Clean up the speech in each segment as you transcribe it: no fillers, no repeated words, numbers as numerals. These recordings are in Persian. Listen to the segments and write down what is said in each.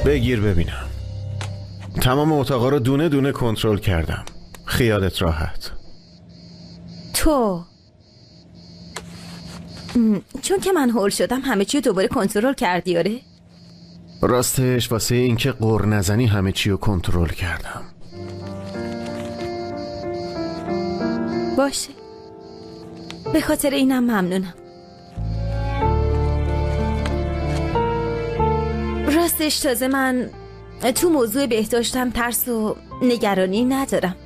بگیر ببینم. تمام اتاقا رو دونه دونه کنترل کردم. خیالت راحت. تو چون که من هول شدم همه چی رو دوباره کنترل کردی؟ آره؟ راستش واسه اینکه قر نزنی همه چی رو کنترل کردم. باشه، به خاطر اینم ممنونم. راستش تازه من تو موضوع بهداشتم ترس و نگرانی ندارم.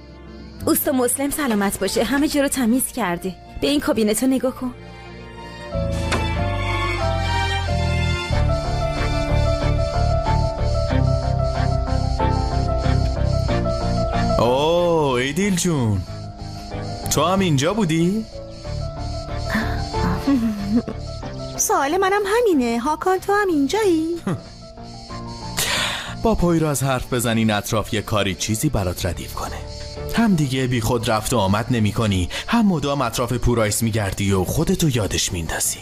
اوستا مسلم سلامت باشه، همه جا رو تمیز کرده. به این کابینت رو نگاه کن. اوه ایدیل جون، تو هم اینجا بودی؟ سوال منم همینه. هاکان تو هم اینجایی؟ با پویراز حرف بزنین اطراف یه کاری چیزی برات ردیف کنه. هم دیگه بی خود رفت و آمد نمی کنی، هم مدام اطراف پورایس میگردی و خودتو یادش میندازی.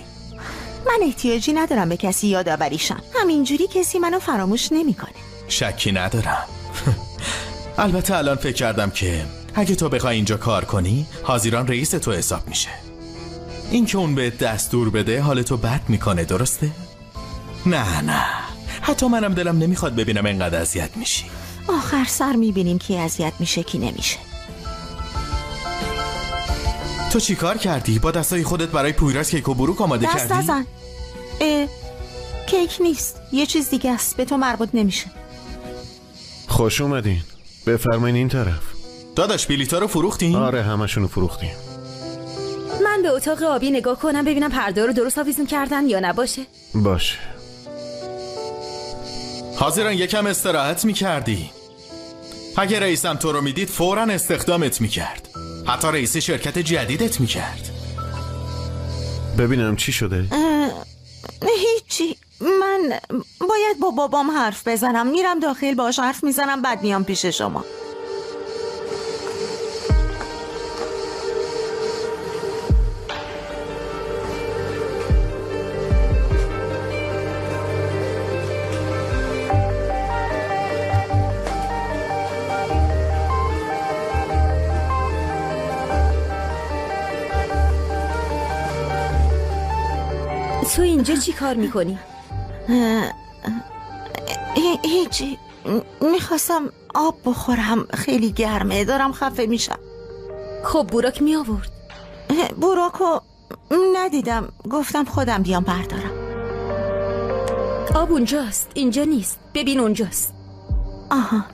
من احتیاجی ندارم به کسی یادآوری شم. همینجوری کسی منو فراموش نمیکنه. شکی ندارم. البته الان فکر کردم که اگه تو بخوای اینجا کار کنی، حاضران رئیس تو حساب میشه. این که اون به دستور بده حالتو بد میکنه، درسته؟ نه حتی منم دلم نمیخواد ببینم اینقدر اذیت میشی. آخر سر میبینیم کی اذیت میشه کی نمیشه. تو چی کار کردی؟ با دستای خودت برای پویراز کیک و بروک آماده کردی؟ دست نزن. کیک نیست، یه چیز دیگه است، به تو مربوط نمیشه. خوش اومدین. بفرمایین این طرف. داداش بلیطا رو فروختین؟ آره همشونو فروختیم. من به اتاق آبی نگاه کنم ببینم پرده رو درست آویزون کردن یا نباشه. باشه. حاضران یکم استراحت میکردی. اگه رئیسم تو رو میدید فوراً استخدامت میکرد، حتی رئیس شرکت جدیدت میکرد. ببینم چی شده؟ هیچی. من باید با بابام حرف بزنم. میرم داخل باهاش حرف میزنم بعد میام پیش شما. تو اینجا چی کار میکنی؟ هیچی. میخواستم آب بخورم، خیلی گرمه، دارم خفه میشم. خب بوراک می آورد. بوراکو ندیدم، گفتم خودم بیام بردارم. آب اونجاست، اینجا نیست. ببین اونجاست. آها.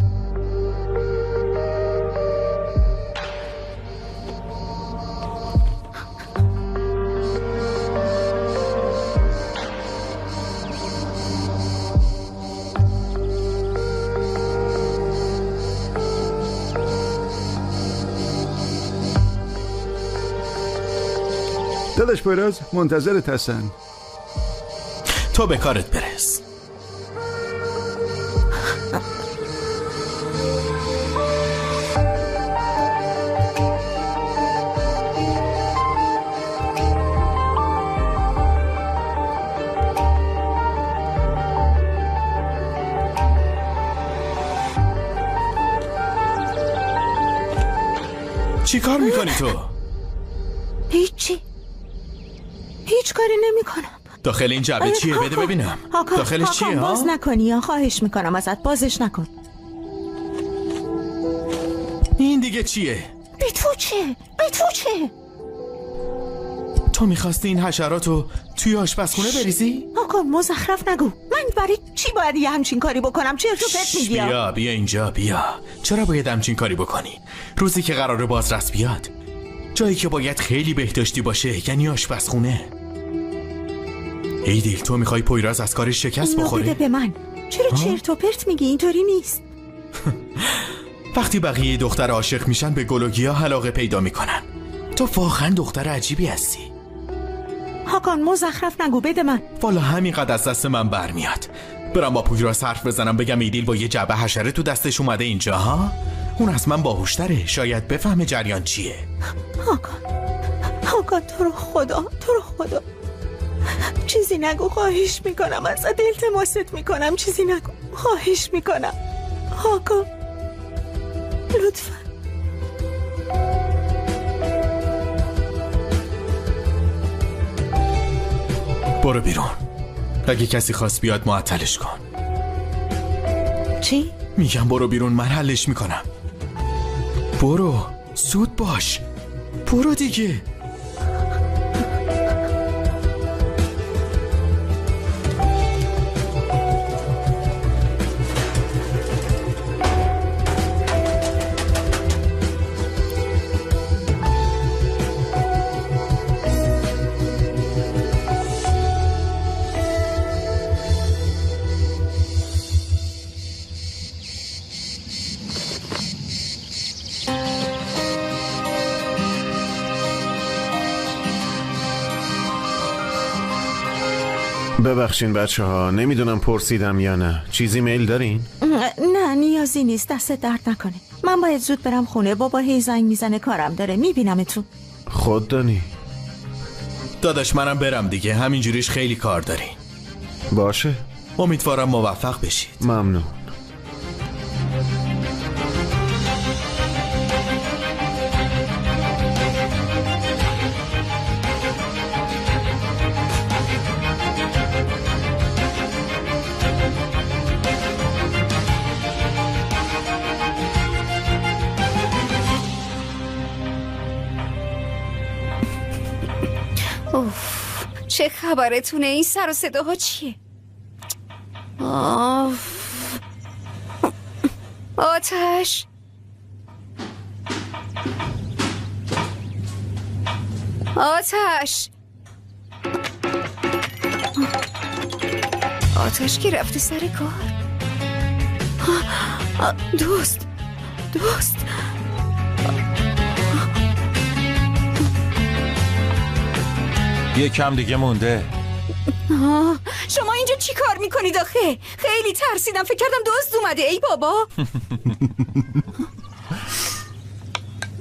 داداش پویراز منتظرت هستن. تو به کارت برس. چی کار میکنی تو؟ هیچی. هیچ کاری نمی کنم. داخل این جعبه چیه؟ بده ببینم. داخلش چیه؟ باز نکنی یا خواهش میکنم ازت، بازش نکن. این دیگه چیه؟ به تو چه؟ تو میخواستی این حشراتو توی آشپزخونه بریزی؟ آقا مزخرف نگو. من برای چی باید یه همچین کاری بکنم؟ چرت و پرت میگی؟ بیا اینجا بیا. چرا باید همچین کاری بکنی؟ روزی که قراره بازرس بیاد، جایی که باید خیلی بهداشتی باشه، یعنی آشپزخونه. ایدیل تو میخوای پویراز از کارش شکست بخوره؟ بده به من. چرا چرت و پرت میگی؟ اینطوری نیست. وقتی بقیه دختر عاشق میشن به گل و گیاه علاقه پیدا میکنن. تو واقعا دختر عجیبی هستی. هاکان مزخرف نگو، بده من. والا همینقدر از دست من برمیاد. برم با پویراز حرف بزنم بگم ایدیل با یه جعبه حشره تو دستش اومده اینجا ها؟ اون از من باهوشتره، شاید بفهمه جریان چیه. هاکان تو رو خدا چیزی نگو، خواهش میکنم ازت، التماست میکنم چیزی نگو. خواهش میکنم آقا، لطفا. برو بیرون. اگه کسی خواست بیاد معطلش کن. چی؟ میگم برو بیرون، من حلش میکنم. برو، زود باش. برو دیگه. ببخشین بچه ها، نمیدونم پرسیدم یا نه. چیزی میل دارین؟ نه نیازی نیست، دست درد نکنه. من باید زود برم خونه، بابا هی زنگ میزنه کارم داره. میبینمتون. خود دانی؟ داداش منم برم دیگه، همینجوریش خیلی کار داری. باشه، امیدوارم موفق بشید. ممنون. اوف، چه خبرتونه؟ این سر و صداها چیه؟ آتش، آتش، آتش که رفته سر کار. دوست، دوست. یه کم دیگه مونده. شما اینجا چی کار میکنید آخه؟ خیلی ترسیدم، فکر کردم دزد اومده. ای بابا.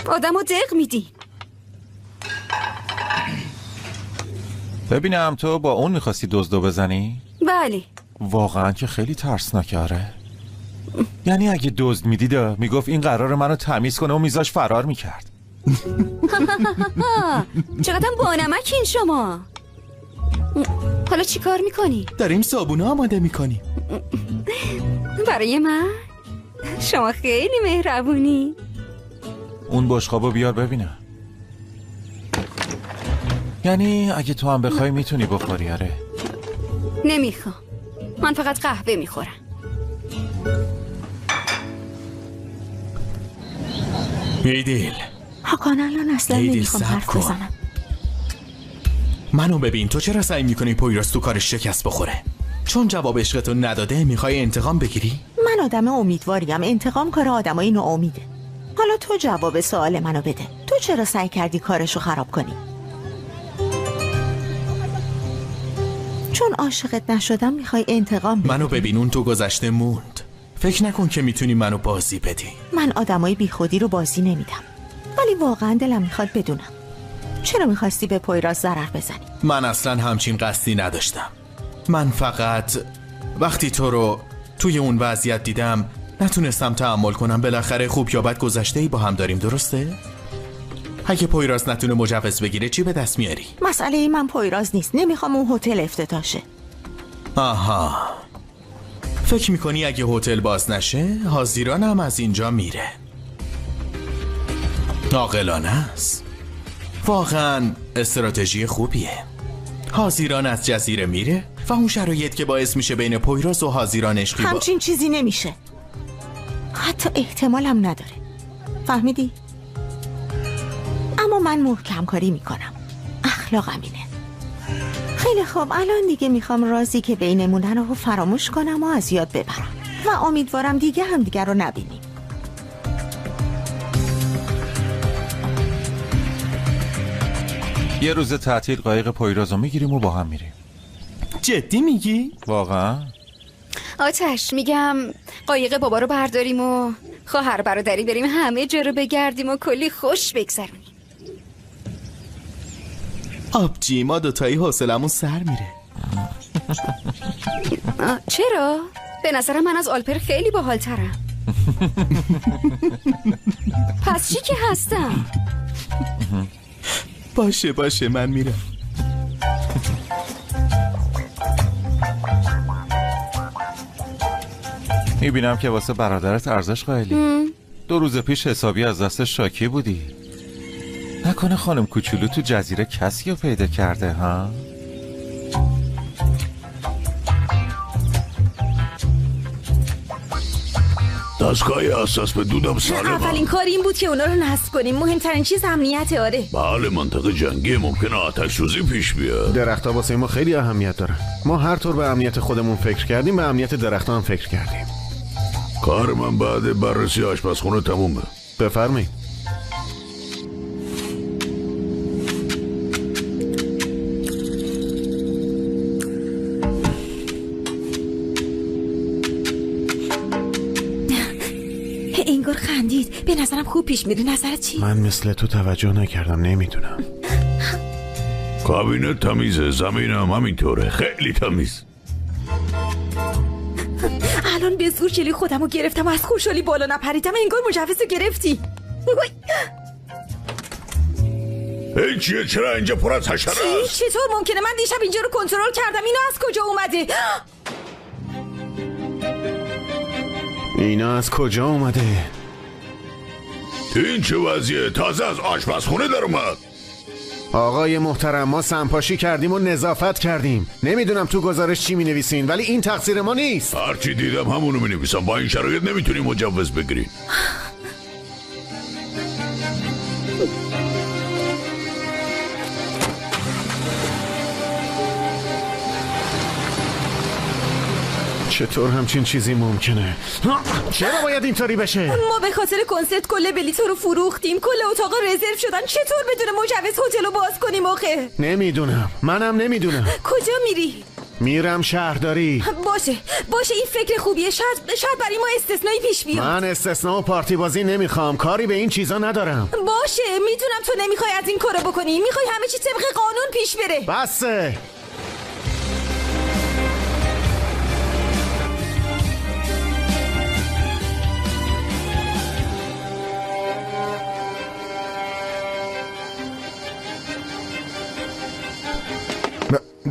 آدمو دق میدی. ببینم تو با اون میخواستی دزدو بزنی؟ بله. واقعا که خیلی ترسناکه. آره، یعنی اگه دزد میدید میگفت این قرار منو تمیز کنه و میذاش فرار میکرد. چقدر بانمکین شما. حالا چی کار میکنی؟ داریم صابونه آماده میکنیم. برای من؟ شما خیلی مهربونی. اون بشقابو بیار ببینم. یعنی اگه تو هم بخوای میتونی بخوری. آره. نمیخوام، من فقط قهوه میخورم. ایدیل، حاکان الان اصلا نمیخوام حرف بزنم. منو ببین، تو چرا سعی میکنی پویراس تو کارش شکست بخوره؟ چون جواب عشقتو نداده میخوای انتقام بگیری؟ من آدم امیدواریم، انتقام کار آدمای ناامیده. حالا تو جواب سوال منو بده. تو چرا سعی کردی کارشو خراب کنی؟ چون عاشقت نشدم میخوای انتقام بگیری؟ منو ببین، اون تو گذشته موند. فکر نکن که میتونی منو بازی بدی. من آدمای بیخودی رو بازی نمیدم. ولی واقعا دلم میخواد بدونم چرا میخواستی به پویراس ضرر بزنی؟ من اصلا همچین قصدی نداشتم. من فقط وقتی تو رو توی اون وضعیت دیدم نتونستم تحمل کنم. بالاخره خوب یا بد گذشته‌ای با هم داریم، درسته؟ اگه پویراس نتونه مجوز بگیره چی به دست میاری؟ مسئله من پویراس نیست. نمیخوام اون هتل افتتاح شه. آها، فکر میکنی اگه هتل باز نشه حاضیران هم از اینجا میره؟ عاقلانه است. واقعا استراتژی خوبیه. حاضیران از جزیره میره و اون شرایط که باعث میشه بین پویراس و حاضیران عشقی همچین چیزی نمیشه. حتی احتمالم نداره. فهمیدی؟ اما من محکم کاری میکنم. اخلاقم اینه. خیلی خوب، الان دیگه میخوام رازی که بینمونه رو فراموش کنم و از یاد ببرم و امیدوارم دیگه هم دیگه رو نبینیم. یه روز تعطیل قایق پویرازو میگیریم و با هم میریم. جدی میگی؟ واقعا؟ آتش، میگم قایق بابا رو برداریم و خواهر برادری بریم همه جا رو بگردیم و کلی خوش بگذرونیم. آبجی، ما دوتایی حوصلمون سر میره. چرا؟ به نظرم من از آلپر خیلی باحال‌ترم. پس چی که هستم؟ باشه من میرم. میبینم که واسه برادرت ارزش قائلی. 2 روز پیش حسابی از دست شاکی بودی. نکنه خانم کوچولو تو جزیره کسی رو پیدا کرده ها؟ دستگاه حساس به دودم سالمه. اولین کار این بود که اونا رو نصب کنیم. مهمترین چیز امنیت. آره بله، منطقه جنگی ممکنه آتش سوزی پیش بیاد. درخت‌ها واسه ما خیلی اهمیت دارن. ما هر طور به امنیت خودمون فکر کردیم، به امنیت درخت‌ها هم فکر کردیم. کار من بعد بررسی آشپزخونه تمومه. بفرمایید. انگار خندید. به نظرم خوب پیش میری. نظرت چی؟ من مثل تو توجه نکردم، نمیدونم. کابینت تمیزه، زمینم همینطوره، خیلی تمیز. الان به زور جلوی خودمو گرفتم و از خوشحالی بالا نپریدم. انگار مجوزو گرفتی. چیه؟ چرا اینجا پر از حشره است؟ چطور ممکنه؟ من دیشب اینجا رو کنترل کردم. اینو از کجا اومده؟ اینا از کجا اومده؟ این چه وضعیه؟ تازه از آشپزخونه در اومد. آقای محترم، ما سمپاشی کردیم و نظافت کردیم. نمیدونم تو گزارش چی می نویسین، ولی این تقصیر ما نیست. هرچی دیدم همونو می نویسم. با این شرایط نمیتونی مجوز بگیری. چطور همچین چیزی ممکنه؟ چرا باید اینطوری بشه؟ ما به خاطر کنسرت کل بلیطا رو فروختیم. کل اتاقا رزرو شدن. چطور بدون مجوز هتل رو باز کنیم آخه؟ نمیدونم. منم نمیدونم. کجا میری؟ میرم شهرداری. باشه این فکر خوبیه. شاید برای ما استثنایی پیش بیاد. من استثنا و پارتی بازی نمیخوام. کاری به این چیزا ندارم. باشه میدونم تو نمیخوای از این کارو بکنی. میخوای همه چی طبق قانون پیش بره. بسه.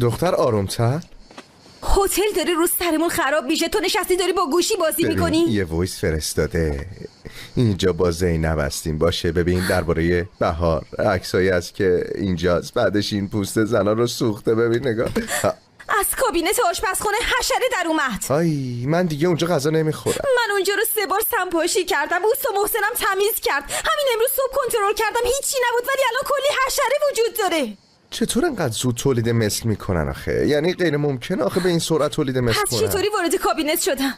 دختر آرومتر؟ هتل داره رو سرمون خراب میشه. تو نشستی داری با گوشی بازی میکنی. یه وایس فرستاده. اینجا با زینب هستیم. باشه ببین درباره بهار عکسایی هست که اینجاست. بعدش این پوست زنا رو سوخته. ببین نگاه. از کابینت آشپزخونه حشره در اومد. آی من دیگه اونجا غذا نمیخورم. من اونجا رو 3 بار سمپاشی کردم. اوستا محسنم تمیز کرد. همین امروز صبح کنترل کردم. هیچی نبود، ولی الان کلی حشره وجود داره. چطور انقدر زود تولید مثل میکنن آخه؟ یعنی غیر ممکنه آخه به این سرعت تولید مثل کنن. پس چطوری وارد کابینت شدم؟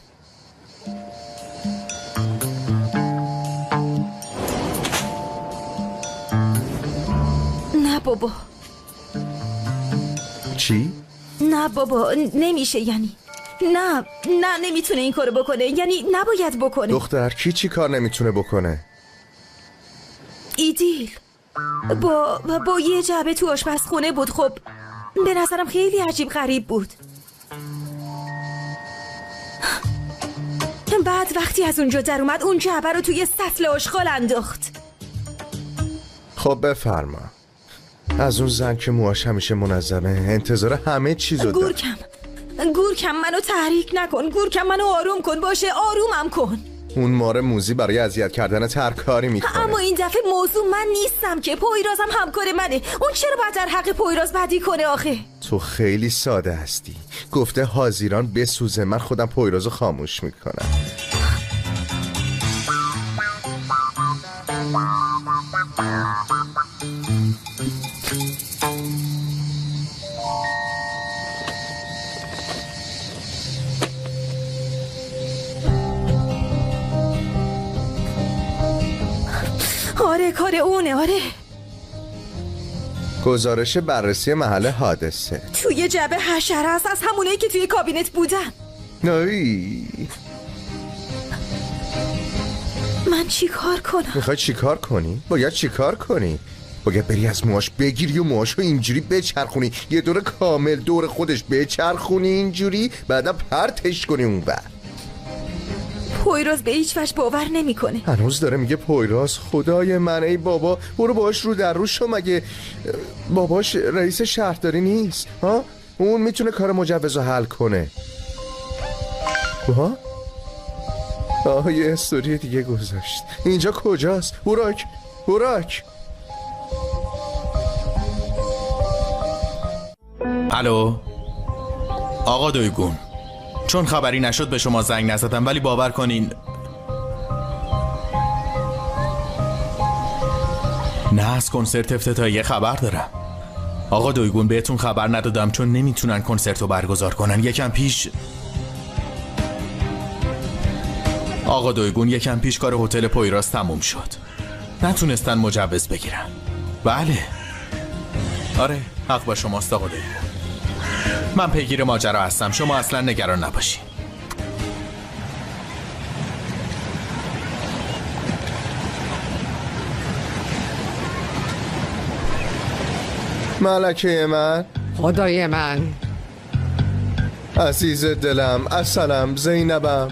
نه بابا. چی؟ نه بابا نمیشه. یعنی نه نمیتونه این کارو بکنه. یعنی نباید بکنه. دختر کی چی کار نمیتونه بکنه؟ ایدیل با یه جعبه تو آشپزخونه بود. خب به نظرم خیلی عجیب غریب بود. بعد وقتی از اونجا در اومد اون جعبه رو توی سطل آشغال انداخت. خب بفرما. از اون زن که موهاش همیشه منظمه انتظار همه چیزو داره. گورکم منو تحریک نکن. گورکم منو آروم کن. باشه آرومم کن. اون مار موزی برای اذیت کردن هر کاری میکنه. اما این دفعه موضوع من نیستم که. پویرازم همکار منه. اون چرا باید در حق پویراز بدی کنه آخه؟ تو خیلی ساده هستی. گفته حاضیران بسوزه، من خودم پویرازو خاموش میکنم. آره کار اونه. آره گزارش بررسی محل حادثه. توی جعبه حشره است از همونایی که توی کابینت بودن. نایی من چی کار کنم؟ میخوای چی کار کنی؟ باید چی کار کنی؟ باید بری از موهاش بگیری و موهاشو اینجوری بچرخونی. یه دور کامل دور خودش بچرخونی اینجوری، بعدا پرتش کنی اون بر. پویراز به هیچ وجه باور نمیکنه. هنوز داره میگه پویراز. خدای من، ای بابا، برو باهاش رو در رو شو. مگه باباش رئیس شهرداری نیست؟ ها؟ اون میتونه کار مجوز رو حل کنه. ها؟ یه استوری دیگه گذاشت. اینجا کجاست؟ هوراک. الو آقا دویگون، چون خبری نشد به شما زنگ نزدم، ولی باور کنین نه، از کنسرت افتتاحیه خبر دارم. آقا دویگون بهتون خبر ندادم چون نمیتونن کنسرت رو برگزار کنن. یکم پیش کار هتل پویراز تموم شد، نتونستن مجوز بگیرن. بله آره، حق با شماست آقا دویگون. من پیگیر ماجرا هستم، شما اصلا نگران نباشین. ملکه من، خدای من، عزیز دلم، اصلم، زینبم،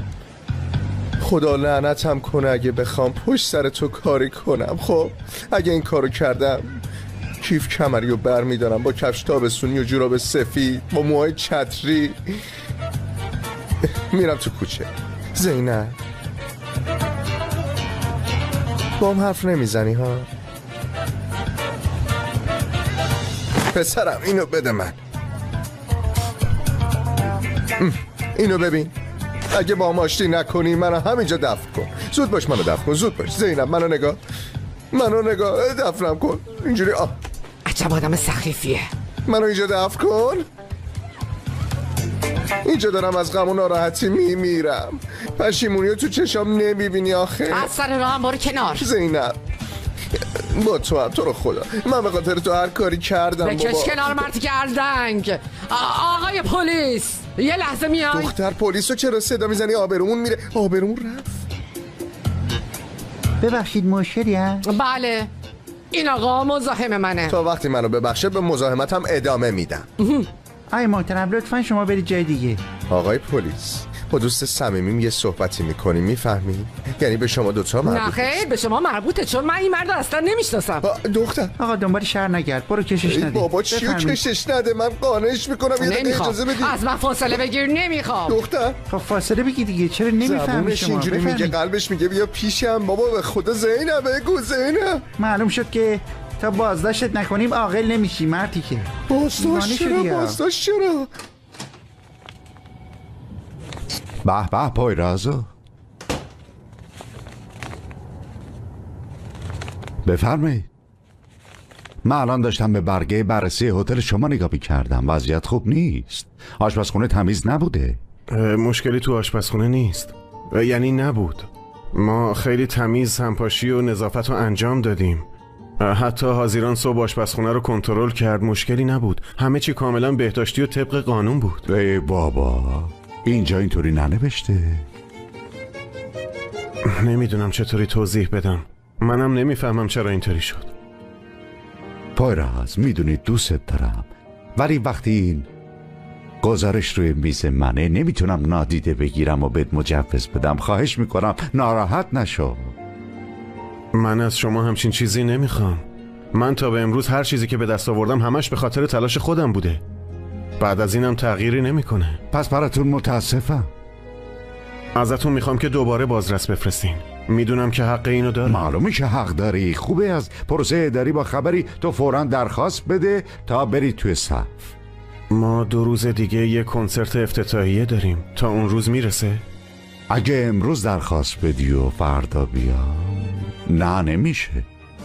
خدا لعنتم کنه اگه بخوام پشت سر تو کاری کنم. خب اگه این کارو کردم کیف کمری رو بر میدارم با کفش تابستونی و جوراب سفید با موهای چتری، میرم تو کوچه. زینب، با هم حرف نمیزنی ها؟ پسرم اینو بده من. اینو ببین، اگه با هم آشتی نکنی منو همینجا دفن کن. زود باش منو دفن کن، زود باش. زینب منو نگاه، دفنم کن اینجوری. عجب آدم سخیفیه. منو اینجا دفن کن. اینجا دارم از غم و ناراحتی میمیرم. پشیمونیو تو چشام نمیبینی آخه؟ از سر راه هم برو کنار. زینب با تو هم، تو رو خدا من به خاطر تو هر کاری کردم. بکش کنار مرد گردنگ. آقای پلیس یه لحظه میای. دختر پلیس رو چرا صدا میزنی؟ آبرومون میره. آبرومون رفت. ببخشید مشکلی هست؟ بله، این آقا مزاحم منه. تا وقتی منو ببخشه به مزاحمتم ادامه میدم. آی محترم لطفا شما برید جای دیگه. آقای پلیس، با دوست صمیمیم یه صحبتی میکنیم، میفهمی؟ یعنی به شما دوتا مربوطه؟ نه خیر، به شما مربوطه، چون من این مرد اصلا نمیشناسم. دختر آقا دنبال شهر نگرد، برو کشش نده. بابا چیو کشش نده؟ من قانعش میکنم یه دقیقه اجازه بدید. از من فاصله بگیر. نمیخوام. دختر خب فاصله بگی دیگه، چرا نمیفهمی شما؟ اینجوری میگه، قلبش میگه بیا پیشم. بابا به خدا زینب بگو. زینب معلوم شد که تا بازداشتت نکنیم عاقل نمیشی مردی که. بازداشت چرا؟ به پویرازو، بفرمایید. من الان داشتم به برگه بررسی هتل شما نگاه می‌کردم. وضعیت خوب نیست. آشپزخونه تمیز نبوده. مشکلی تو آشپزخونه نیست، یعنی نبود. ما خیلی تمیز سمپاشی و نظافت رو انجام دادیم. حتی حاضران صبح آشپزخونه رو کنترل کرد، مشکلی نبود. همه چی کاملا بهداشتی و طبق قانون بود. ای بابا، اینجا اینطوری ننوشته. نمیدونم چطوری توضیح بدم. منم نمیفهمم چرا اینطوری شد. پویراز، میدونی دوست دارم، ولی وقتی این گزارش روی میز منه نمیتونم نادیده بگیرم و بهت مجوز بدم. خواهش میکنم ناراحت نشو. من از شما همچین چیزی نمیخوام. من تا به امروز هر چیزی که به دست آوردم همش به خاطر تلاش خودم بوده. بعد از اینم تغییری نمیکنه. پس براتون متاسفم. ازتون میخوام که دوباره بازرس بفرستین. میدونم که حق اینو دارم. معلومه که حق داری. خوبه از پروسه اداری با خبری تو فوراً درخواست بده تا بری توی صف. ما 2 روز دیگه یه کنسرت افتتاحیه داریم. تا اون روز میرسه؟ اگه امروز درخواست بدی و فردا بیا، نه نمیشه.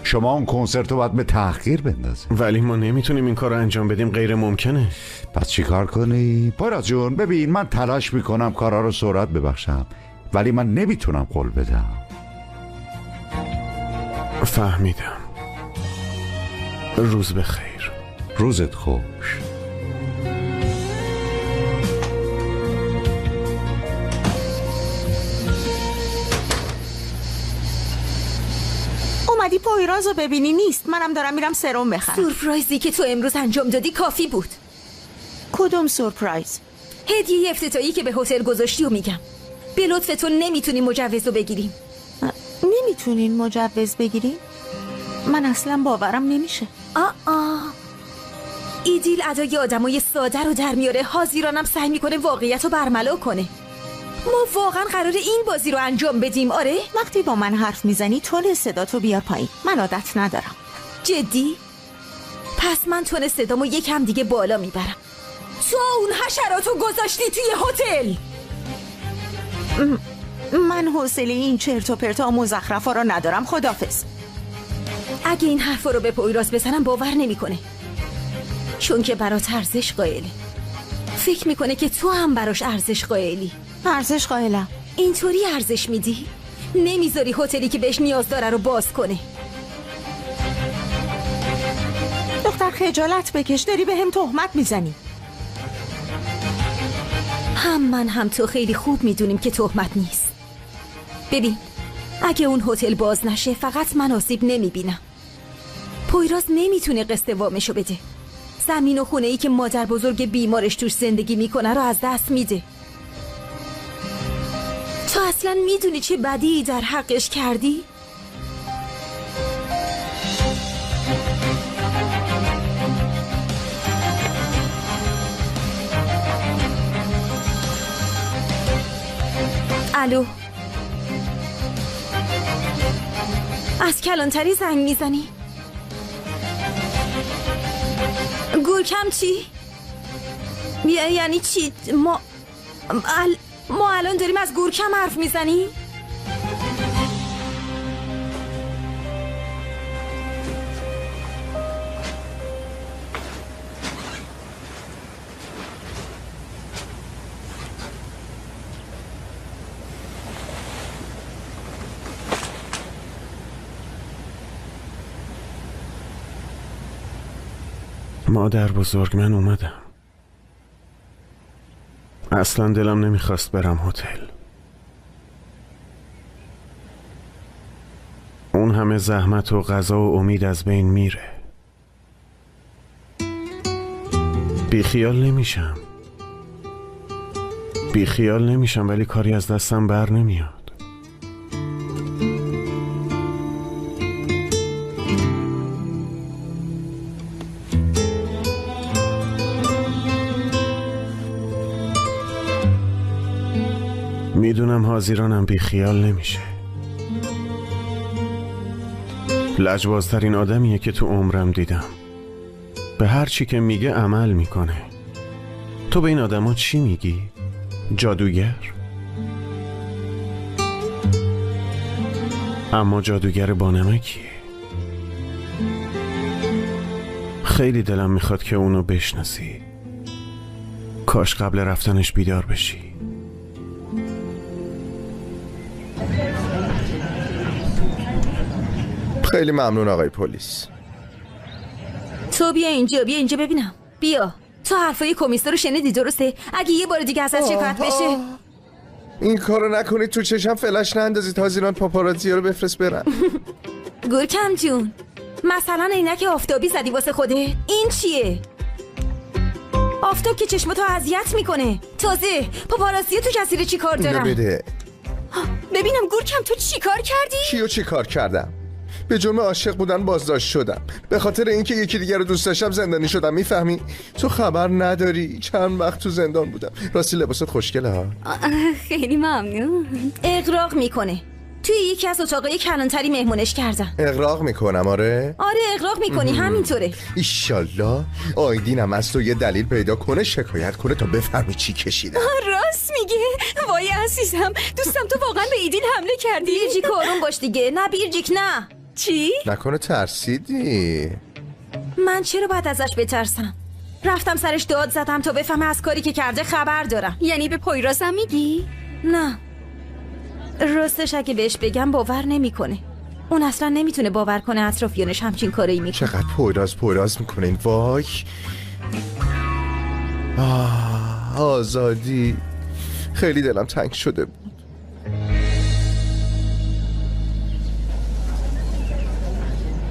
شما اون کنسرت رو باید به تأخیر بندازی. ولی ما نمیتونیم این کار رو انجام بدیم، غیر ممکنه. پس چی کار کنی؟ پویراز جون ببین، من تلاش میکنم کارا رو سرعت ببخشم، ولی من نمیتونم قول بدم. فهمیدم. روز بخیر. روزت خوش. اومدی پویراز رو ببینی؟ نیست. منم دارم میرم سرم بخرم. سورپرایزی که تو امروز انجام دادی کافی بود. کدوم سورپرایز؟ هدیه افتتاحیه‌ای که به هتل گذاشتی و میگم. به لطف تو نمیتونیم مجوز رو بگیریم. نمیتونین مجوز بگیریم؟ من اصلا باورم نمیشه. ایدیل ادای آدمای ساده رو در میاره. حاضرانم سعی میکنه واقعیت رو برملا کنه. ما واقعا قراره این بازی رو انجام بدیم؟ آره؟ وقتی با من حرف میزنی تون صداتو بیار پایین. من عادت ندارم. جدی؟ پس من تون صدامو یکم دیگه بالا میبرم. تو اون حشراتو گذاشتی توی هتل. من حوصله این چرت و پرتا و مزخرفا رو ندارم. خداحافظ. اگه این حرفا رو به پویراز بزنم باور نمیکنه، چون که برات ارزش قائله. فکر میکنه که تو هم براش ارزش قائلی. ارزش قائلم؟ اینطوری ارزش میدی؟ نمیذاری هتلی که بهش نیاز داره رو باز کنه. دختر خجالت بکش، داری به هم تهمت میزنی. هم من هم تو خیلی خوب میدونیم که تهمت نیست. ببین، اگه اون هتل باز نشه فقط من آسیب نمیبینم. پویراز نمیتونه قسط وامشو بده. زمین و خونه ای که مادر بزرگ بیمارش توش زندگی میکنه رو از دست میده. تو اصلا میدونی چه بدی در حقش کردی؟ الو، از کلانتری زنگ میزنی؟ گورکم چی؟ یعنی چی؟ ما الان داریم از گورکم حرف میزنی؟ مادر بزرگ، من اومدم. اصلا دلم نمیخواست برم هتل. اون همه زحمت و غذا و امید از بین میره. بیخیال نمیشم ولی کاری از دستم بر نمیاد. میدونم حاضرانم بیخیال نمیشه. لجبازترین آدمیه که تو عمرم دیدم. به هر چی که میگه عمل میکنه. تو به این آدما چی میگی؟ جادوگر؟ اما جادوگر بانمکیه. خیلی دلم میخواد که اونو بشناسی. کاش قبل رفتنش بیدار بشی. خیلی ممنون آقای پلیس. تو بیا اینجا ببینم. بیا. تو حرفای کمیسر رو شنیدی درسته؟ اگه یه بار دیگه ازت شکایت بشه این کارو نکنید. تو چشم فلش نندازید. حاضران پاپاراتزی رو بفرست برن. گورکم جون، مثلا عینک آفتابی زدی واسه خوده؟ این چیه؟ آفتاب که چشمتو اذیت میکنه. تازه پاپاراتزی تو جزیره چی کار دارن؟ بده. ببینم گورکم تو چی کار کردی؟ چی کار کردم؟ به جرم عاشق بودن بازداشت شدم. به خاطر اینکه یکی دیگر رو دوست داشتم زندانی شدم. میفهمی؟ تو خبر نداری چند وقت تو زندان بودم. راستی لباست خوشگله ها. خیلی ممنون. اغراق میکنه. توی یکی از اتاقای کلانتری مهمونش کردن. اغراق میکنم؟ آره اغراق میکنی. همینطوره. ایشالله آیدینم از تو یه دلیل پیدا کنه شکایت کنه تا بفهمی چی کشیدم. راست میگه. وای عزیزم، دوستم تو واقعا به ایدین حمله کردی؟ بیرجیک آروم باش دیگه. نه بیرجیک نه. چی؟ نکنه ترسیدی؟ من چرا باید ازش بترسم؟ رفتم سرش داد زدم تا بفهمه از کاری که کرده خبر دارم. یعنی به پویرازم میگی؟ نه، راستش اگه بهش بگم باور نمیکنه. اون اصلا نمیتونه باور کنه اطرافیانش همچین کاری میکنه. چقدر پویراز میکنین. وای آزادی. خیلی دلم تنگ شده بود.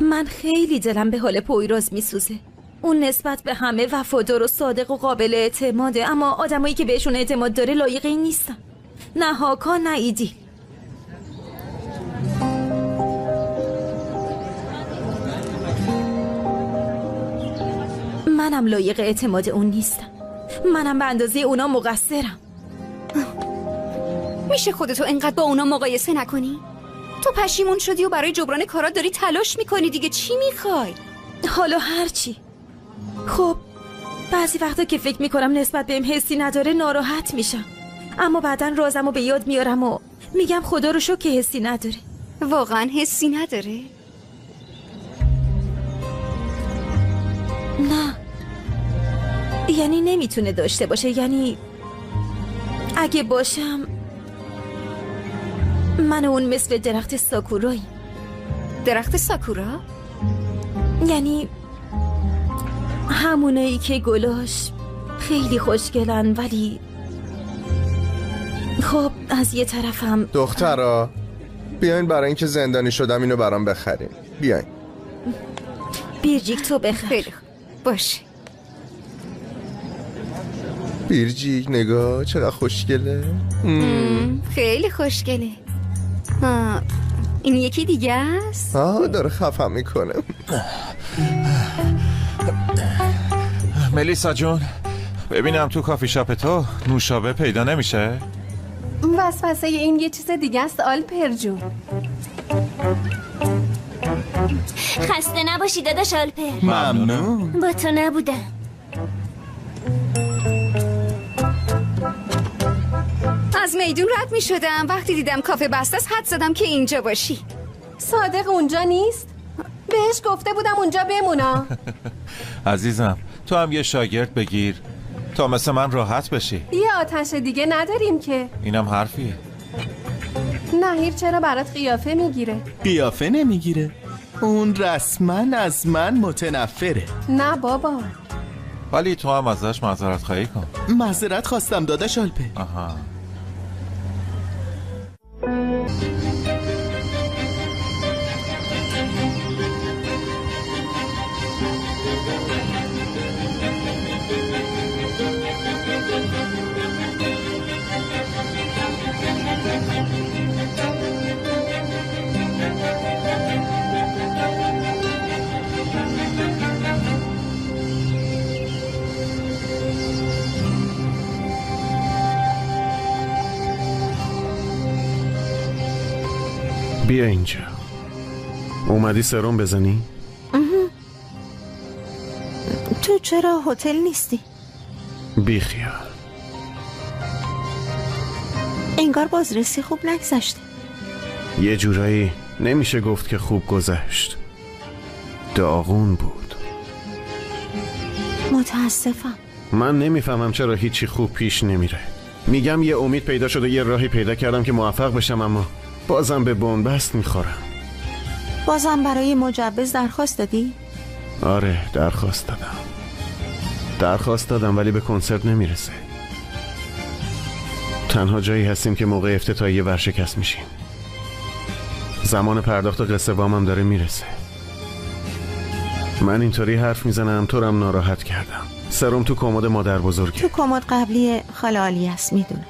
من خیلی دلم به حال پویراز میسوزه. اون نسبت به همه وفادار و صادق و قابل اعتماده، اما آدمایی که بهشون اعتماد داره لایق این نیستن. نه هاکان نه ایدیل. منم لایق اعتماد اون نیستم. منم به اندازه اونا مقصرم. میشه خودتو انقدر با اونا مقایسه نکنی؟ تو پشیمون شدی و برای جبران کارات داری تلاش میکنی دیگه. چی میخوای؟ حالا هرچی. خب بعضی وقتا که فکر میکنم نسبت بهم حسی نداره ناراحت میشم، اما بعداً رازمو به یاد میارم و میگم خدا رو شکر که حسی نداره. واقعا حسی نداره؟ نه، یعنی نمیتونه داشته باشه. یعنی اگه باشم من و اون مثل درخت ساکورایی. درخت ساکورا؟ یعنی همونایی که گلاش خیلی خوشگلن، ولی خب از یه طرفم دخترا بیاین برای اینکه زندانی شدم اینو برام بخرین. بیاین. بیرجیک تو بخر. باشه. بیرجیک نگاه چقدر خوشگله. خیلی خوشگله. این یکی دیگه است؟ داره خفم میکنه. ملیسا جون ببینم تو کافی شاپ تو نوشابه پیدا نمیشه؟ وسوسه این یه چیز دیگه است آلپر جون. خسته نباشی داداش آلپر. ممنون. با تو نبودم. از میدون رد می شدم، وقتی دیدم کافه بسته است حد زدم که اینجا باشی. صادق اونجا نیست؟ بهش گفته بودم اونجا بمونا. عزیزم تو هم یه شاگرد بگیر تا مثل من راحت بشی. یه آتش دیگه نداریم که. اینم حرفیه. نهیر چرا برات قیافه میگیره؟ قیافه نمیگیره، اون رسما از من متنفره. نه بابا، ولی تو هم ازش معذرت خواهی کن. معذرت خواستم داداش آلپر. آها. بیا اینجا. اومدی سرم بزنی؟ تو چرا هتل نیستی؟ بی خیال. انگار بازرسی خوب نگذشته. یه جورایی نمیشه گفت که خوب گذشت. داغون بود. متاسفم. من نمیفهمم چرا هیچی خوب پیش نمیره. میگم یه امید پیدا شد و یه راهی پیدا کردم که موفق بشم، اما بازم به بنبست میخورم. بازم برای مجوز درخواست دادی؟ آره درخواست دادم ولی به کنسرت نمیرسه. تنها جایی هستیم که موقع افتتاحیه ورشکست میشیم. زمان پرداخت قسط وامم داره میرسه. من اینطوری حرف میزنم تو رو هم ناراحت کردم. سرم تو کمد مادر بزرگه. تو کمد قبلی خاله عالی است، میدونم.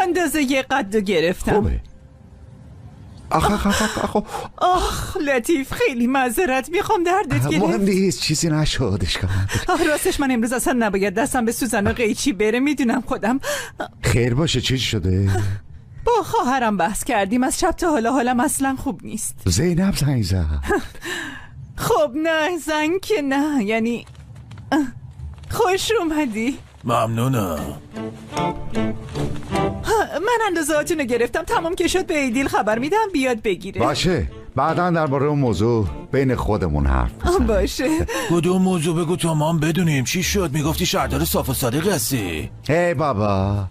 اندازه یه قدو گرفتم. خوبه. آخ لطیف، خیلی معذرت میخوام دردت گرفت. مهم نیست، چیزی نشد. اشکال نداره. راستش من امروز اصلا نباید دستم به سوزن و قیچی بره، میدونم خودم. خیر باشه، چی شده؟ با خواهرم بحث کردیم، از شب تا حالم اصلا خوب نیست. زینب زنگ زد. خب نه زنگ که نه، یعنی خوش اومدی. ممنونم. من اندازه‌هاتونو گرفتم، تمام که شد به ایدیل خبر میدم بیاد بگیره. باشه، بعداً درباره اون موضوع بین خودمون حرف بزنیم. باشه. کدوم موضوع بگو تا ما هم بدونیم. چی شد؟ میگفتی شهردار صاف و صادق هستی؟ ای بابا،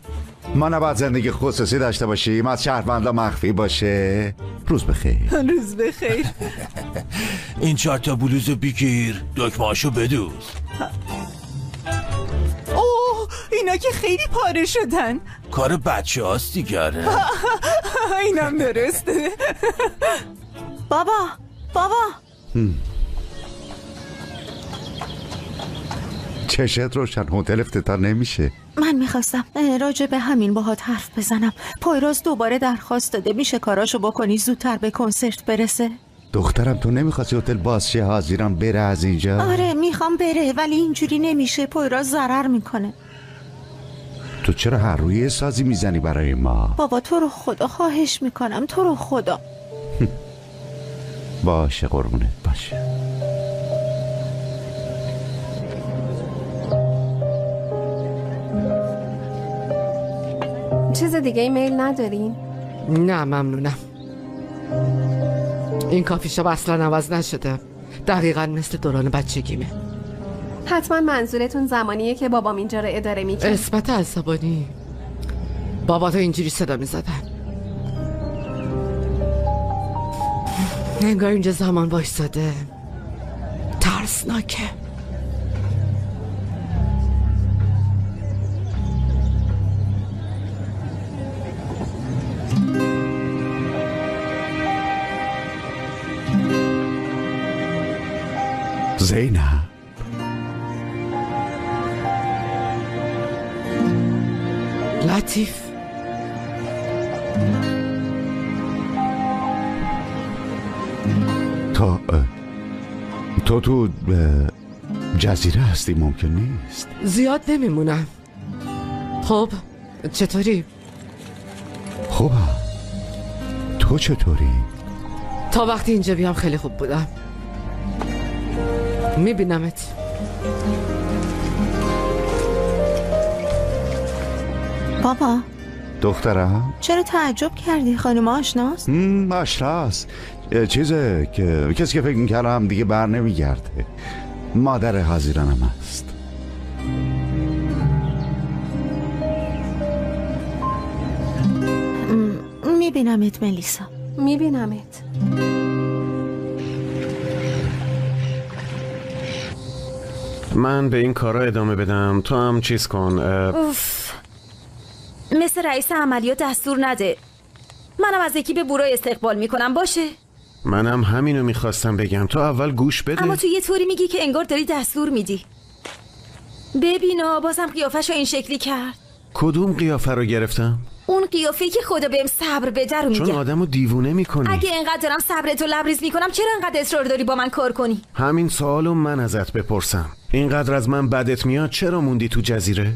ما نباید زندگی خصوصی داشته باشیم، از شهروندا مخفی باشه. روز بخیر. روز بخیر. این 4 تا بلوز بگیر، دکمه‌اشو بدوز. اوه اینا که خیلی پاره شدن. کار بچه هاست دیگره. اینم درسته. بابا چشت روشن، هتل افتتاح نمیشه. من میخواستم راجع به همین باهات حرف بزنم. پویراز دوباره درخواست داده میشه کاراشو بکنی زودتر به کنسرت برسه. دخترم تو نمیخواستی هتل باز شه، حاضرم بره از اینجا؟ آره میخوام بره ولی اینجوری نمیشه، پویراز ضرر میکنه. تو چرا هر روی سازی میزنی برای ما؟ بابا تو رو خدا خواهش میکنم، تو رو خدا. باشه قربونت باشه. چیز دیگه ایمیل ندارین؟ نه ممنونم. این کافی شاپ اصلا عوض نشده، دقیقا مثل دوران بچگیمه. حتما منظورتون زمانیه که بابام اینجا رو اداره میکنه. اسمت عصبانی. بابا تو اینجوری صدا میزدن، انگار اینجا زمان وایستاده. ترسناکه. زینب لطیف تو جزیره هستی؟ ممکن نیست. زیاد نمیمونم. خب چطوری؟ خوبم. تو چطوری؟ تا وقتی اینجا بیام خیلی خوب بودم. میبینمت. بابا دخترم چرا تعجب کردی؟ خانم آشناست؟ آشناست. چیزه که کسی که فکر میکردم دیگه بر نمیگرده. مادر حزیرانم هست. میبینمت ملیسا، میبینمت. من به این کارا ادامه بدم، تو هم چیز کن. اوف. مثل رئیس عملیات دستور نده. منم از اکیپ برو استقبال میکنم. باشه؟ منم همینو میخواستم بگم، تو اول گوش بده. اما تو یه طوری میگی که انگار داری دستور میدی. ببینا بازم قیافه‌شو این شکلی کرد. کدوم قیافه رو گرفتم؟ اون قیافه‌ای که خدا بهم صبر بده رو میگم. چون آدمو دیوونه میکنی. اگه اینقدر دارم صبرتو لبریز میکنم چرا اینقدر اصرار داری با من کار کنی؟ همین سوالو من ازت بپرسم. اینقدر از من بدت میاد، چرا موندی تو جزیره؟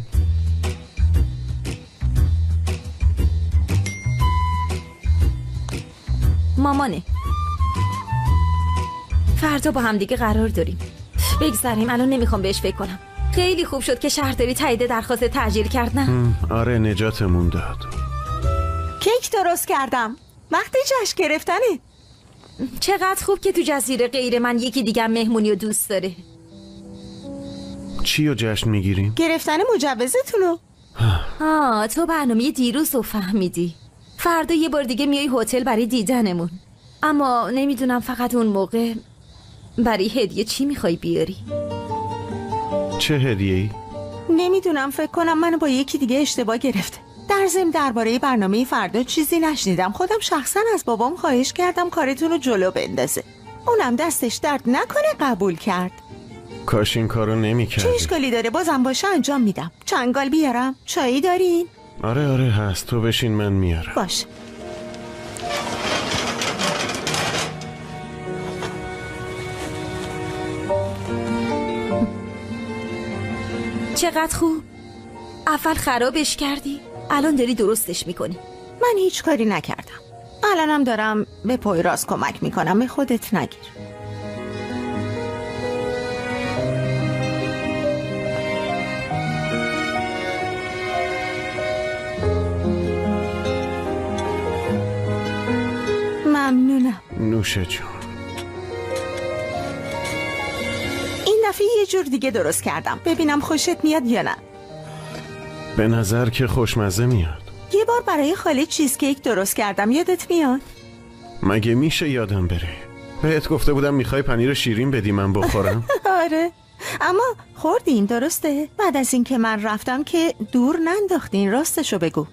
مامانه. فردا با هم دیگه قرار داریم. بگذاریم، الان نمیخوام بهش فکر کنم. خیلی خوب شد که شهرداری تایید درخواست تأجیل کرد. نه آره نجاتمون داد. کیک درست کردم، وقتی جشن گرفتنه. چقدر خوب که تو جزیره غیر من یکی دیگه مهمونی رو دوست داره. چی رو جشن میگیریم؟ گرفتن مجوزتونو. تو برنامه دیروز رو فهمیدی. فردا یه بار دیگه میای هتل برای دیدنمون. اما نمیدونم فقط اون موقع برای هدیه چی میخوای بیاری؟ چه هدیه‌ای؟ نمیدونم، فکر کنم منو با یکی دیگه اشتباه گرفته. در ضمن درباره برنامه فردا چیزی نشنیدم. خودم شخصا از بابام خواهش کردم کارتون رو جلو بندازه. اونم دستش درد نکنه قبول کرد. کاش این کارو نمی‌کردی. چه اشکالی داره؟ بازم باشه انجام میدم. چنگال بیارم؟ چایی دارین؟ آره هست، تو بشین من میارم. باشه. چقدر خوب. اول خرابش کردی، الان داری درستش میکنی. من هیچ کاری نکردم. الانم دارم به پویراز کمک میکنم. به خودت نگیر. ممنونم. نوش جون. این دفعه یه جور دیگه درست کردم، ببینم خوشت میاد یا نه. به نظر که خوشمزه میاد. یه بار برای خاله چیزکیک درست کردم، یادت میاد؟ مگه میشه یادم بره؟ بهت گفته بودم میخوای پنیر شیرین بدی من بخورم. آره، اما خوردین درسته؟ بعد از این که من رفتم که دور ننداختین، راستشو بگو.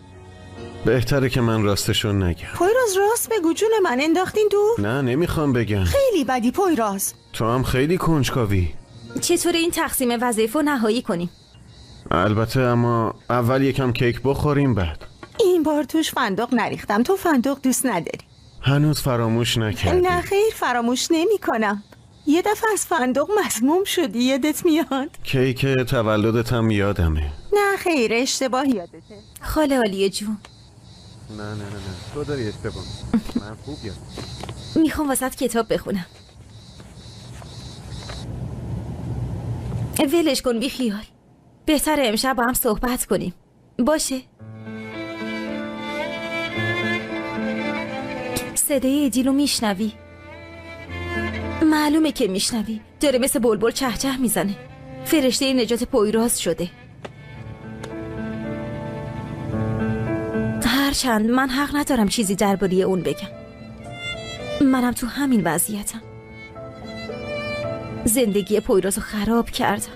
بهتره که من راستشو نگم. پویراز راست بگو، جون من انداختین دور؟ نه نمیخوام بگم. خیلی بدی پویراز. تو هم خیلی کنجکاوی. چطور این تقسیم وظایف رو نهایی کنیم؟ البته، اما اول یکم کیک بخوریم بعد. این بار توش فندق نریختم، تو فندق دوست نداری. هنوز فراموش نکردی. نه خیر، فراموش نمی کنم. یه دفعه از فندق مسموم شدی، یادت میاد؟ کیک تولدت هم یادمه. نه خیر، اشتباه یادته. خاله عالیه جون. نه تو داری اشتباه. من خوب یادم. میخوام واسط کتاب بخونم. ولش کن، بی خیال. بهتره امشب با هم صحبت کنیم. باشه؟ صدای ایدیلو میشنوی؟ معلومه که میشنوی. داره مثل بلبل چهچه میزنه. فرشته نجات پویراز شده. هرچند من حق ندارم چیزی درباره اون بگم. منم تو همین وضعیتم. زندگی پویرازو خراب کردم.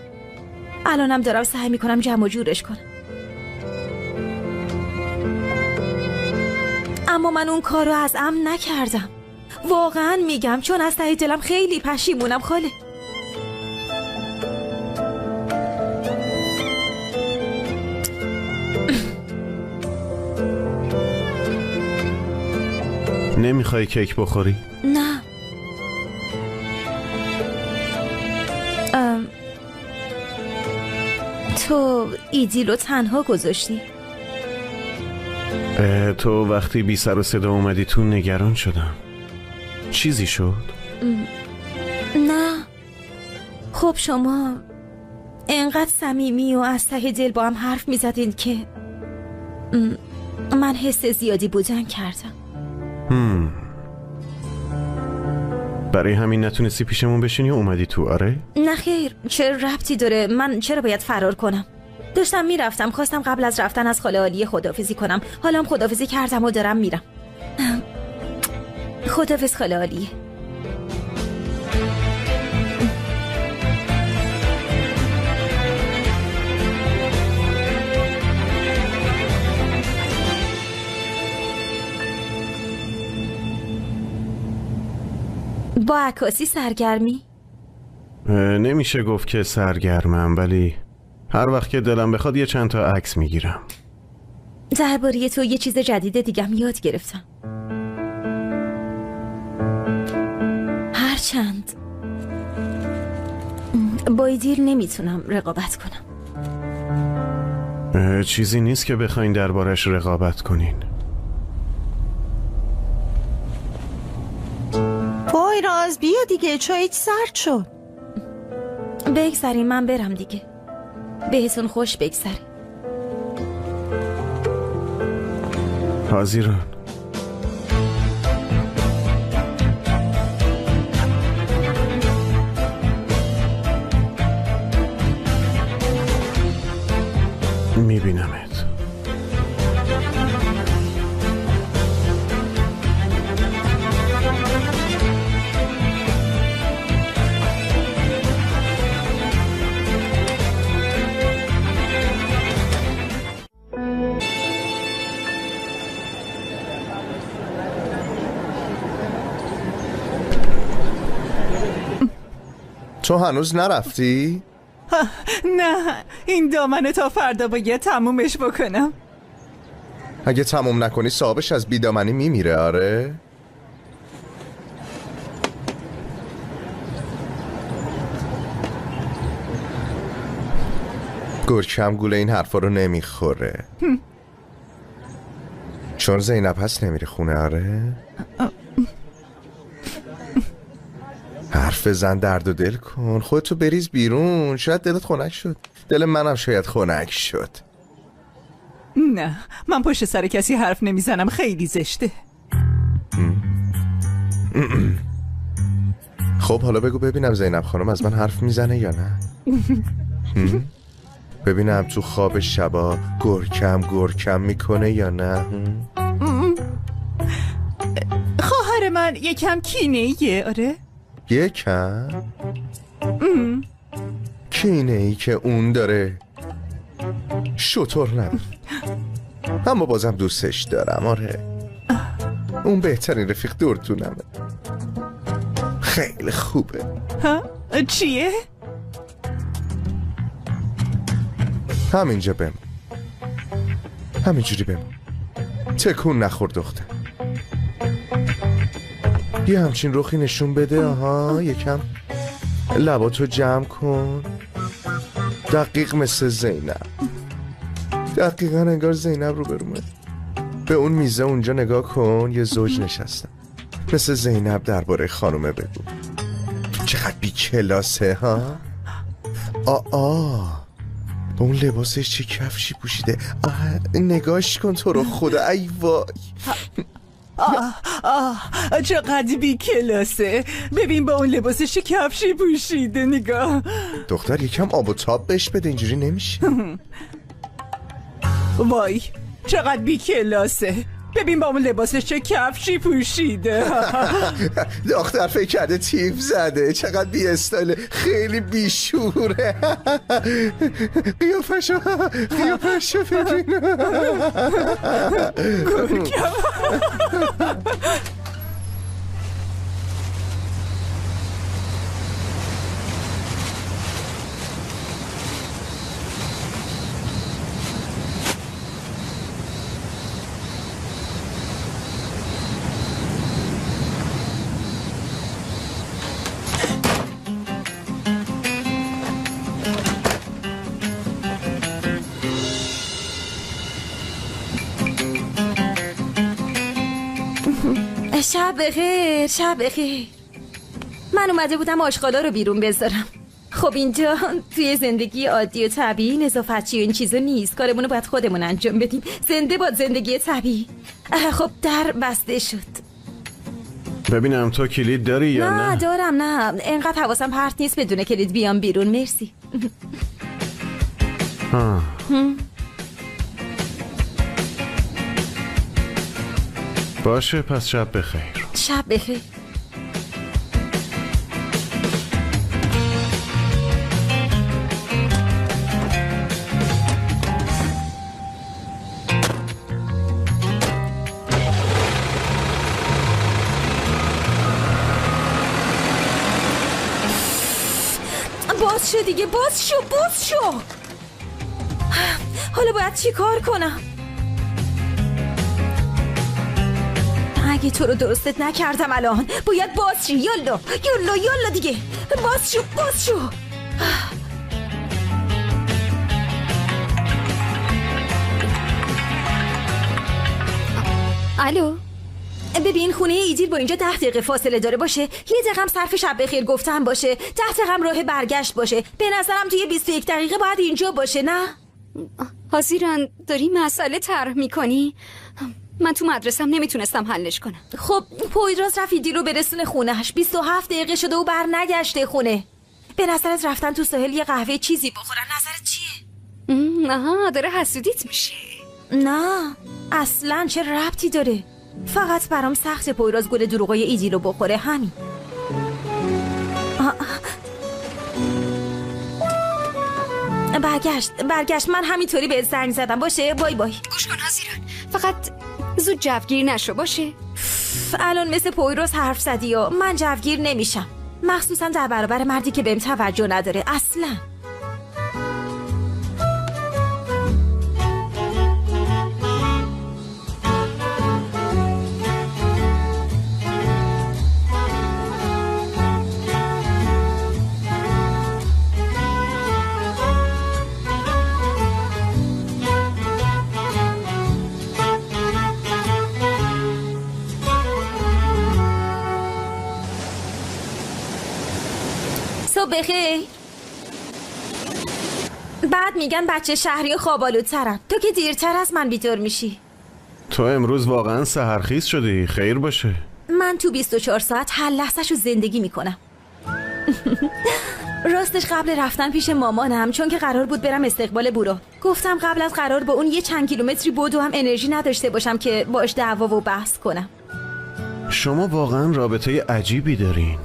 الانم دارم سعی میکنم جمع و جورش کنم. اما من اون کارو از عمد نکردم. واقعا میگم، چون از ته دلم خیلی پشیمونم خاله. نمیخوای کیک بخوری؟ نه. تو ایدیلو تنها گذاشتی؟ تو وقتی بی سر و صدا اومدی تو نگران شدم. چیزی شد؟ نه. خب شما انقدر صمیمی و از ته دل با هم حرف میزدین که من حس زیادی بودن کردم. برای همین نتونستی پیشمون بشینی و اومدی تو؟ آره؟ نه خیر، چه ربطی داره؟ من چرا باید فرار کنم؟ داشتم میرفتم، خواستم قبل از رفتن از خاله عالیه خداحافظی کنم. حالا هم خداحافظی کردم و دارم میرم. خداحافظ خاله عالیه. با عکاسی سرگرمی؟ نمیشه گفت که سرگرمم، ولی هر وقت که دلم بخواد یه چند تا عکس میگیرم. درباره تو یه چیز جدید دیگه یاد گرفتم. هرچند با ایدیل نمیتونم رقابت کنم. چیزی نیست که بخواین دربارش رقابت کنین. پویراز بیا دیگه، چایت سرد شد. بگذاریم، من برم دیگه. بهتون خوش بگذره. حاضران. میبینمت. تو هنوز نرفتی؟ نه، این دامنه تا فردا باید تمومش بکنم. اگه تموم نکنی صاحبش از بیدامنی میمیره. آره؟ گرچم گوله این حرفا رو نمیخوره. چون زینب هست نمیری خونه. آره؟ حرف زن، درد و دل کن، خودتو بریز بیرون. شاید دلت خنک شد. دل منم شاید خنک شد. نه، من پشت سر کسی حرف نمیزنم، خیلی زشته. خب حالا بگو ببینم زینب خانم از من حرف میزنه یا نه؟ ببینم تو خواب شبا گرکم میکنه یا نه. خواهر من یکم کینه‌ایه. آره یکم کینه‌ای که اون داره شطور نداره، اما بازم دوستش دارم. آره اون بهترین رفیق دورتونمه، خیلی خوبه. ها؟ چیه؟ همینجا بمون، همینجوری بمون، تکون نخور دختر. یه همچین رخی نشون بده. آها یکم لباتو جمع کن، دقیق مثل زینب. دقیقا انگار زینب رو برومه. به اون میزه اونجا نگاه کن، یه زوج نشستن مثل زینب. درباره خانومه بگو. چقدر بی کلاسه ها. با اون لباسش چه کفشی پوشیده. نگاش کن تو رو خدا. ای وای چقدر بی کلاسه. ببین با اون لباسش چه کفشی پوشیده. نگاه دختر یکم آب و تاب بهش بده، اینجوری نمیشه. وای چقدر بی کلاسه. ببین با اون لباسش چه کفشی پوشیده. دختر فکر کرده تیپ زده. چقدر بی استایل، خیلی بی شوره. قیافشو ببین. شب بخیر، شب بخیر. من اومده بودم آشغالا رو بیرون بذارم. خب اینجا توی زندگی عادی و طبیعی نظافتچی و این چیزا نیست. کارمونو باید خودمون انجام بدیم. زنده باد زندگی طبیعی. خب در بسته شد. ببینم تو کلید داری یا نه؟ نه دارم. نه اینقدر حواسم پرت نیست بدون کلید بیام بیرون. مرسی. باشه پس شب بخیر. شب بخیر. باز شو دیگه، باز شو. حالا باید چی کار کنم؟ اگه تو رو درستت نکردم الان باید باز شی. یالا دیگه. باز شو. الو ببین خونه ایدیل با اینجا 10 دقیقه فاصله داره. باشه یه دقیقه هم صرف شب بخیر گفتم باشه. 10 دقیقه هم راه برگشت باشه. به نظرم توی 21 دقیقه باید اینجا باشه. نه حاضران داری مسئله طرح میکنی؟ من تو مدرسم نمیتونستم حلش کنم. خب پویدراز رفت ایدیل رو برسونه خونهش. 27 دقیقه شده و بر نگشته خونه. به نظرت رفتن تو ساحل یه قهوه چیزی بخورن؟ نظرت چیه؟ آها داره حسودیت میشه. نه اصلا چه ربطی داره. فقط برام سخت پویراز گل دروغای ایدیل رو بخوره، همین. برگشت. من همینطوری بهت زنگ زدم. باشه بای. گوش کن حزیران، فقط زود جوگیر نشو. باشه الان مثل پویراز حرف زدی و من جوگیر نمیشم، مخصوصا در برابر مردی که بهم توجه نداره اصلا. بخیر. بعد میگن بچه شهری خوابالودترن. تو که دیرتر از من بیدار میشی. تو امروز واقعا سحرخیز شدی. خیر باشه. من تو 24 ساعت هر لحظه‌شو زندگی میکنم. راستش قبل رفتن پیش مامانم، چون که قرار بود برم استقبال بورو، گفتم قبل از قرار با اون یه چند کیلومتری بدو هم انرژی نداشته باشم که باش دعوا و بحث کنم. شما واقعا رابطه عجیبی دارین.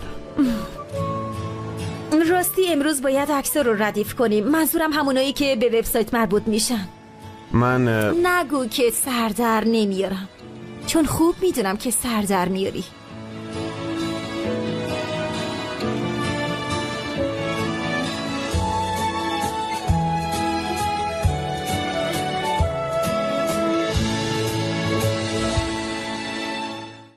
راستی امروز باید عکس‌ها رو ردیف کنیم. منظورم همونایی که به وبسایت مربوط میشن. من نگو که سر در نمیارم، چون خوب میدونم که سر در میاری.